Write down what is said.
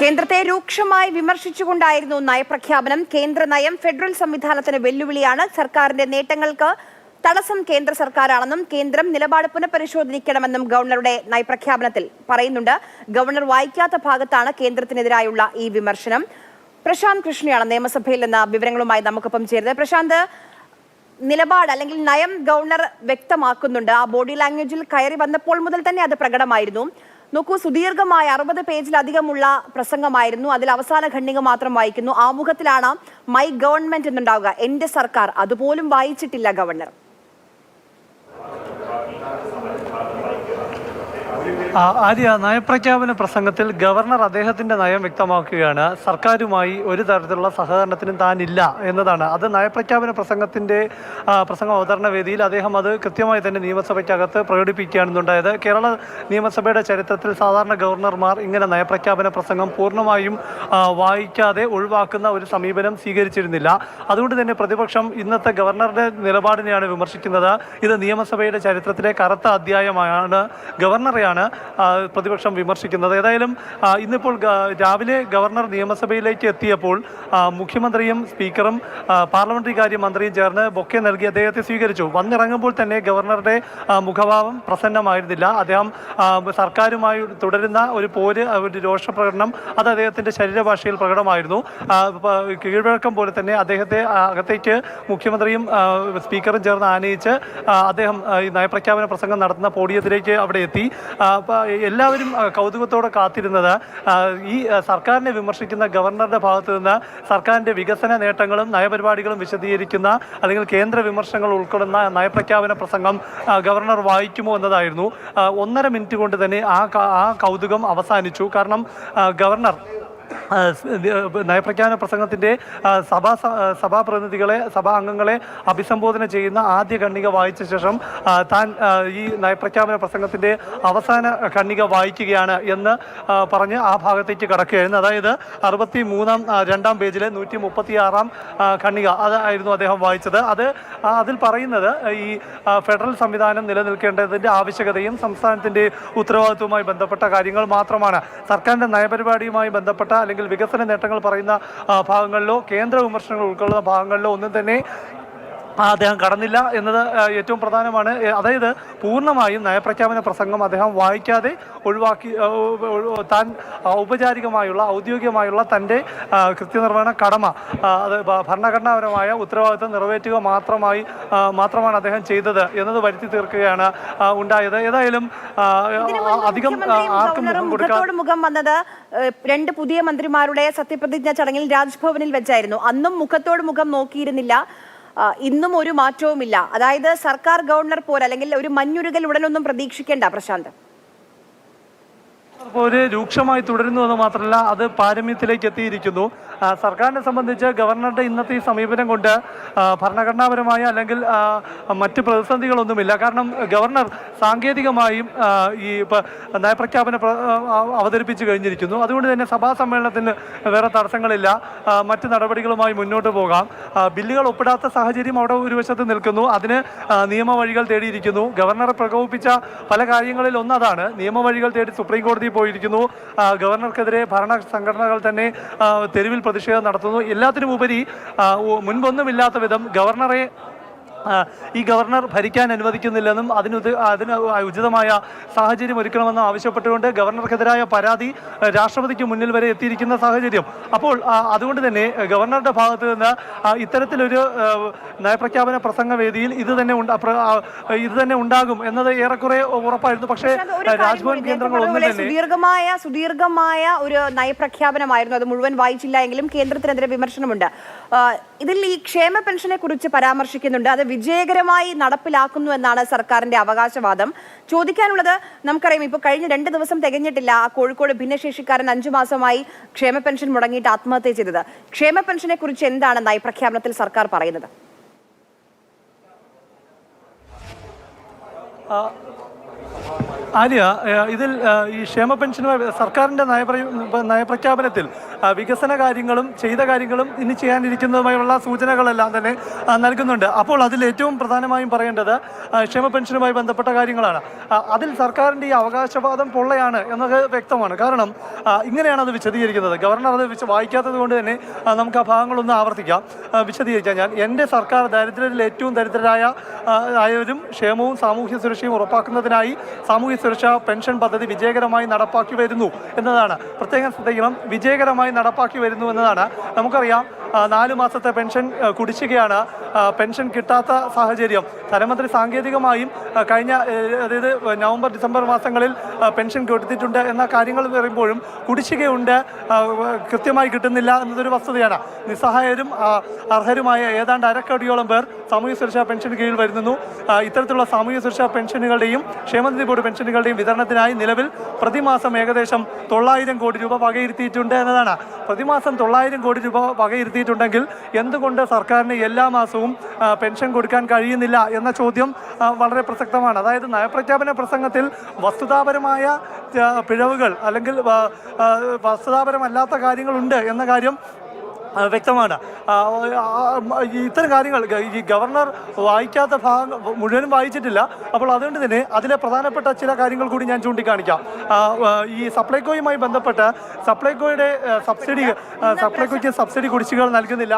കേന്ദ്രത്തെ രൂക്ഷമായി വിമർശിച്ചുകൊണ്ടായിരുന്നു നയപ്രഖ്യാപനം. കേന്ദ്ര നയം ഫെഡറൽ സംവിധാനത്തിന് വെല്ലുവിളിയാണ്. സർക്കാരിന്റെ നേട്ടങ്ങൾക്ക് തടസ്സം കേന്ദ്ര സർക്കാരാണെന്നും കേന്ദ്രം നിലപാട് പുനഃപരിശോധിക്കണമെന്നും ഗവർണറുടെ നയപ്രഖ്യാപനത്തിൽ പറയുന്നുണ്ട്. ഗവർണർ വായിക്കാത്ത ഭാഗത്താണ് കേന്ദ്രത്തിനെതിരായുള്ള ഈ വിമർശനം. പ്രശാന്ത് കൃഷ്ണയാണ് നിയമസഭയിൽ നിന്ന് വിവരങ്ങളുമായി നമുക്കൊപ്പം ചേരുന്നത്. പ്രശാന്ത്, നിലപാട് അല്ലെങ്കിൽ നയം ഗവർണർ വ്യക്തമാക്കുന്നുണ്ട്. ആ ബോഡി ലാംഗ്വേജിൽ കയറി വന്നപ്പോൾ മുതൽ തന്നെ അത് പ്രകടമായിരുന്നു. നോക്കൂ, സുദീർഘമായ 60 പേജിലധികമുള്ള പ്രസംഗമായിരുന്നു. അതിൽ അവസാന ഖണ്ഡിക മാത്രം വായിക്കുന്നു. ആമുഖത്തിലാണ് മൈ ഗവൺമെന്റ് എന്നുണ്ടാവുക. എന്റെ സർക്കാർ. അതുപോലും വായിച്ചിട്ടില്ല ഗവർണർ. ആര്യ, നയപ്രഖ്യാപന പ്രസംഗത്തിൽ ഗവർണർ അദ്ദേഹത്തിന്റെ നയം വ്യക്തമാക്കുകയാണ്. സർക്കാരുമായി ഒരു തരത്തിലുള്ള സഹകരണത്തിനും താനില്ല എന്നതാണ്. അത് നയപ്രഖ്യാപന പ്രസംഗ അവതരണ വേദിയിൽ അദ്ദേഹം അത് കൃത്യമായി തന്നെ നിയമസഭയ്ക്കകത്ത് പ്രകടിപ്പിക്കുകയാണെന്നുണ്ടായത്. കേരള നിയമസഭയുടെ ചരിത്രത്തിൽ സാധാരണ ഗവർണർമാർ ഇങ്ങനെ നയപ്രഖ്യാപന പ്രസംഗം പൂർണ്ണമായും വായിക്കാതെ ഒഴിവാക്കുന്ന ഒരു സമീപനം സ്വീകരിച്ചിരുന്നില്ല. അതുകൊണ്ട് തന്നെ പ്രതിപക്ഷം ഇന്നത്തെ ഗവർണറുടെ നിലപാടിനെയാണ് വിമർശിക്കുന്നത്. ഇത് നിയമസഭയുടെ ചരിത്രത്തിലെ കറുത്ത അധ്യായമാണ്. ഗവർണറെയാണ് പ്രതിപക്ഷം വിമർശിക്കുന്നത്. ഏതായാലും ഇന്നിപ്പോൾ രാവിലെ ഗവർണർ നിയമസഭയിലേക്ക് എത്തിയപ്പോൾ മുഖ്യമന്ത്രിയും സ്പീക്കറും പാർലമെന്ററി കാര്യ മന്ത്രിയും ചേർന്ന് ബൊക്കെ നൽകി അദ്ദേഹത്തെ സ്വീകരിച്ചു. വന്നിറങ്ങുമ്പോൾ തന്നെ ഗവർണറുടെ മുഖഭാവം പ്രസന്നമായിരുന്നില്ല. അദ്ദേഹം സർക്കാരുമായി തുടരുന്ന ഒരു രോഷപ്രകടനം അത് അദ്ദേഹത്തിന്റെ ശരീരഭാഷയിൽ പ്രകടമായിരുന്നു. കീഴ്വഴക്കം പോലെ തന്നെ അദ്ദേഹത്തെ അകത്തേക്ക് മുഖ്യമന്ത്രിയും സ്പീക്കറും ചേർന്ന് ആനയിച്ച് അദ്ദേഹം ഈ നയപ്രഖ്യാപന പ്രസംഗം നടത്തുന്ന പോഡിയത്തിലേക്ക് അവിടെ എത്തി. എല്ലാവരും കൗതുകത്തോടെ കാത്തിരുന്നത് ഈ സർക്കാരിനെ വിമർശിക്കുന്ന ഗവർണറുടെ ഭാഗത്തു നിന്ന് സർക്കാരിന്റെ വികസന നേട്ടങ്ങളും നയപരിപാടികളും വിശദീകരിക്കുന്ന അല്ലെങ്കിൽ കേന്ദ്ര വിമർശനങ്ങൾ ഉൾക്കൊള്ളുന്ന നയപ്രഖ്യാപന പ്രസംഗം ഗവർണർ വായിക്കുമോ എന്നതായിരുന്നു. 1.5 മിനിറ്റ് കൊണ്ട് തന്നെ ആ കൗതുകം അവസാനിച്ചു. കാരണം ഗവർണർ നയപ്രഖ്യാപന പ്രസംഗത്തിൻ്റെ സഭാ അംഗങ്ങളെ അഭിസംബോധന ചെയ്യുന്ന ആദ്യ ഖണ്ഡിക വായിച്ച ശേഷം താൻ ഈ നയപ്രഖ്യാപന പ്രസംഗത്തിൻ്റെ അവസാന ഖണ്ഡിക വായിക്കുകയാണ് എന്ന് പറഞ്ഞ് ആ ഭാഗത്തേക്ക് കടക്കുകയായിരുന്നു. അതായത് 63-ാം പേജിലെ 136-ാം ഖണ്ഡിക അതായിരുന്നു അദ്ദേഹം വായിച്ചത്. അതിൽ പറയുന്നത് ഈ ഫെഡറൽ സംവിധാനം നിലനിൽക്കേണ്ടതിൻ്റെ ആവശ്യകതയും സംസ്ഥാനത്തിൻ്റെ ഉത്തരവാദിത്വവുമായി ബന്ധപ്പെട്ട കാര്യങ്ങൾ മാത്രമാണ്. സർക്കാരിൻ്റെ നയപരിപാടിയുമായി ബന്ധപ്പെട്ട അല്ലെങ്കിൽ വികസന നേട്ടങ്ങൾ പറയുന്ന ഭാഗങ്ങളിലോ കേന്ദ്ര വിമർശനങ്ങൾ ഉൾക്കൊള്ളുന്ന ഭാഗങ്ങളിലോ ഒന്നും തന്നെ അദ്ദേഹം കടന്നില്ല എന്നത് ഏറ്റവും പ്രധാനമാണ്. അതായത് പൂർണ്ണമായും നയപ്രഖ്യാപന പ്രസംഗം അദ്ദേഹം വായിക്കാതെ ഒഴിവാക്കി താൻ ഔദ്യോഗികമായുള്ള തൻ്റെ കൃത്യനിർവഹണ കടമ അത് ഭരണഘടനാപരമായ ഉത്തരവാദിത്വം നിറവേറ്റുക മാത്രമാണ് അദ്ദേഹം ചെയ്തത് എന്നത് വരുത്തി തീർക്കുകയാണ് ഉണ്ടായത്. ഏതായാലും അധികം ആർക്കും മുഖം വന്നത് 2 പുതിയ മന്ത്രിമാരുടെ സത്യപ്രതിജ്ഞ ചടങ്ങിൽ രാജ്ഭവനിൽ വെച്ചായിരുന്നു. അന്നും മുഖത്തോട് മുഖം നോക്കിയിരുന്നില്ല. ഇന്നും ഒരു മാറ്റവുമില്ല. അതായത് സർക്കാർ ഗവർണർ പോലെ അല്ലെങ്കിൽ ഒരു മഞ്ഞുരുകൽ ഉടനൊന്നും പ്രതീക്ഷിക്കേണ്ട. പ്രശാന്ത്, ഒരു രൂക്ഷമായി തുടരുന്നു എന്ന് മാത്രമല്ല അത് പാരമ്യത്തിലേക്ക് എത്തിയിരിക്കുന്നു. സർക്കാരിനെ സംബന്ധിച്ച് ഗവർണറുടെ ഇന്നത്തെ ഈ സമീപനം കൊണ്ട് ഭരണഘടനാപരമായ അല്ലെങ്കിൽ മറ്റ് പ്രതിസന്ധികളൊന്നുമില്ല. കാരണം ഗവർണർ സാങ്കേതികമായും ഈ നയപ്രഖ്യാപന അവതരിപ്പിച്ചു കഴിഞ്ഞിരിക്കുന്നു. അതുകൊണ്ട് തന്നെ സഭാ സമ്മേളനത്തിന് വേറെ തടസ്സങ്ങളില്ല. മറ്റ് നടപടികളുമായി മുന്നോട്ട് പോകാം. ബില്ലുകൾ ഒപ്പിടാത്ത സാഹചര്യം അവിടെ ഒരു വശത്ത് നിൽക്കുന്നു. അതിന് നിയമവഴികൾ തേടിയിരിക്കുന്നു. ഗവർണറെ പ്രകോപിപ്പിച്ച പല കാര്യങ്ങളിൽ ഒന്നതാണ്. നിയമവഴികൾ തേടി സുപ്രീം കോടതി പോയിരിക്കുന്നു. ഗവർണർക്കെതിരെ ഭരണ സംഘടനകൾ തന്നെ തെരുവിൽ പ്രതിഷേധം നടത്തുന്നു. എല്ലാത്തിനും ഉപരി മുൻപൊന്നുമില്ലാത്ത വിധം ഈ ഗവർണർ ഭരിക്കാൻ അനുവദിക്കുന്നില്ലെന്നും അതിന് ഉചിതമായ സാഹചര്യം ഒരുക്കണമെന്നും ആവശ്യപ്പെട്ടുകൊണ്ട് ഗവർണർക്കെതിരായ പരാതി രാഷ്ട്രപതിക്ക് മുന്നിൽ വരെ എത്തിയിരിക്കുന്ന സാഹചര്യം. അപ്പോൾ അതുകൊണ്ട് തന്നെ ഗവർണറുടെ ഭാഗത്ത് നിന്ന് ഇത്തരത്തിലൊരു നയപ്രഖ്യാപന പ്രസംഗ വേദിയിൽ ഇത് തന്നെ ഉണ്ടാകും എന്നത് ഏറെക്കുറെ ഉറപ്പായിരുന്നു. പക്ഷേ രാജ്ഭവൻ കേന്ദ്രങ്ങളൊന്നും തന്നെ സുദീർഘമായ ഒരു നയപ്രഖ്യാപനമായിരുന്നു. അത് മുഴുവൻ വായിച്ചില്ല എങ്കിലും കേന്ദ്രത്തിനെതിരെ വിമർശനമുണ്ട്. ഇതിൽ ഈ ക്ഷേമ പെൻഷനെ കുറിച്ച് പരാമർശിക്കുന്നുണ്ട്. അത് വിജയകരമായി നടപ്പിലാക്കുന്നു എന്നാണ് സർക്കാരിന്റെ അവകാശവാദം. ചോദിക്കാനുള്ളത്, നമുക്കറിയാം ഇപ്പോൾ കഴിഞ്ഞ 2 ദിവസം തികഞ്ഞിട്ടില്ല കോഴിക്കോട് ഭിന്നശേഷിക്കാരൻ 5 മാസമായി ക്ഷേമ പെൻഷൻ മുടങ്ങിയിട്ട് ആത്മഹത്യ ചെയ്തത്. ക്ഷേമ പെൻഷനെ കുറിച്ച് എന്താണ് നയപ്രഖ്യാപനത്തിൽ സർക്കാർ പറയുന്നത്? ആര്യ, ഇതിൽ ഈ ക്ഷേമ പെൻഷനുമായി സർക്കാരിൻ്റെ നയപ്രഖ്യാപനത്തിൽ വികസന കാര്യങ്ങളും ചെയ്ത കാര്യങ്ങളും ഇനി ചെയ്യാനിരിക്കുന്നതുമായുള്ള സൂചനകളെല്ലാം തന്നെ നൽകുന്നുണ്ട്. അപ്പോൾ അതിൽ ഏറ്റവും പ്രധാനമായും പറയേണ്ടത് ക്ഷേമ പെൻഷനുമായി ബന്ധപ്പെട്ട കാര്യങ്ങളാണ്. അതിൽ സർക്കാരിൻ്റെ ഈ അവകാശവാദം പൊള്ളയാണ് എന്നത് വ്യക്തമാണ്. കാരണം ഇങ്ങനെയാണ് അത് വിശദീകരിക്കുന്നത്. ഗവർണർ അത് വായിക്കാത്തത് കൊണ്ട് തന്നെ നമുക്ക് ആ ഭാഗങ്ങളൊന്ന് ആവർത്തിക്കാം, വിശദീകരിക്കാം. എൻ്റെ സർക്കാർ ദരിദ്രരിൽ ഏറ്റവും ദരിദ്രരായവരും ക്ഷേമവും സാമൂഹ്യ സുരക്ഷയും ഉറപ്പാക്കുന്നതിനായി സാമൂഹ്യ സുരക്ഷാ പെൻഷൻ പദ്ധതി വിജയകരമായി നടപ്പാക്കി വരുന്നു എന്നതാണ്. പ്രത്യേകം ശ്രദ്ധിക്കണം, വിജയകരമായി നടപ്പാക്കി വരുന്നു എന്നതാണ്. നമുക്കറിയാം 4 മാസത്തെ പെൻഷൻ കുടിശ്ശികയാണ്, പെൻഷൻ കിട്ടാത്ത സാഹചര്യം. ധനമന്ത്രി സാങ്കേതികമായും കഴിഞ്ഞ അതായത് നവംബർ ഡിസംബർ മാസങ്ങളിൽ പെൻഷൻ കൊടുത്തിട്ടുണ്ട് എന്ന കാര്യങ്ങൾ പറയുമ്പോഴും കുടിശ്ശികയുണ്ട്, കൃത്യമായി കിട്ടുന്നില്ല എന്നതൊരു വസ്തുതയാണ്. നിസ്സഹായരും അർഹരുമായ ഏതാണ്ട് 1/2 കോടിയോളം പേർ സാമൂഹ്യ സുരക്ഷാ പെൻഷന് കീഴിൽ വരുന്നു. ഇത്തരത്തിലുള്ള സാമൂഹ്യ സുരക്ഷാ പെൻഷനുകളുടെയും ക്ഷേമനിധി ബോർഡ് പെൻഷനുകളുടെയും വിതരണത്തിനായി നിലവിൽ പ്രതിമാസം ഏകദേശം 900 കോടി രൂപ വകയിരുത്തിയിട്ടുണ്ട് എന്നതാണ്. പ്രതിമാസം 900 കോടി രൂപ വകയിരുത്തിയിട്ടുണ്ടെങ്കിൽ എന്തുകൊണ്ട് സർക്കാരിന് എല്ലാ മാസവും പെൻഷൻ കൊടുക്കാൻ കഴിയുന്നില്ല എന്ന ചോദ്യം വളരെ പ്രസക്തമാണ്. അതായത് നയപ്രഖ്യാപന പ്രസംഗത്തിൽ വസ്തുതാപരമായ പിഴവുകൾ അല്ലെങ്കിൽ വസ്തുതാപരമല്ലാത്ത കാര്യങ്ങളുണ്ട് എന്ന കാര്യം വ്യക്തമാണ്. ഇത്തരം കാര്യങ്ങൾ ഈ ഗവർണർ വായിക്കാത്ത ഭാഗം മുഴുവനും വായിച്ചിട്ടില്ല. അപ്പോൾ അതുകൊണ്ട് തന്നെ അതിലെ പ്രധാനപ്പെട്ട ചില കാര്യങ്ങൾ കൂടി ഞാൻ ചൂണ്ടിക്കാണിക്കാം. ഈ സപ്ലൈകോയുമായി ബന്ധപ്പെട്ട് സപ്ലൈകോയ്ക്ക് സബ്സിഡി കുടിശ്ശികകൾ നൽകുന്നില്ല.